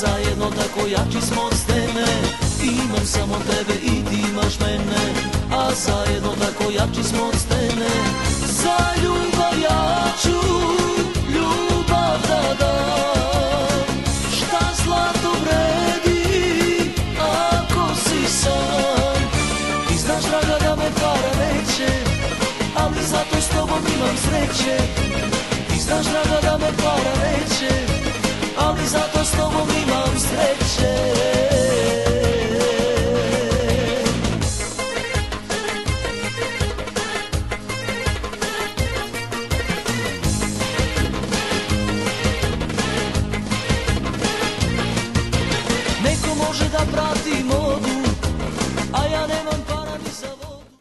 zajedno tako jači smo od stene. Imam samo tebe i ti imaš mene, a zajedno tako jači smo od stene. Za ljubav ja ću ljubav da dam, šta zlato vredi ako si sam. Ti znaš draga da me para neće, ali zato s tobom imam sreće. Ti znaš draga da me para neće, ali zato s tobom imam sreće.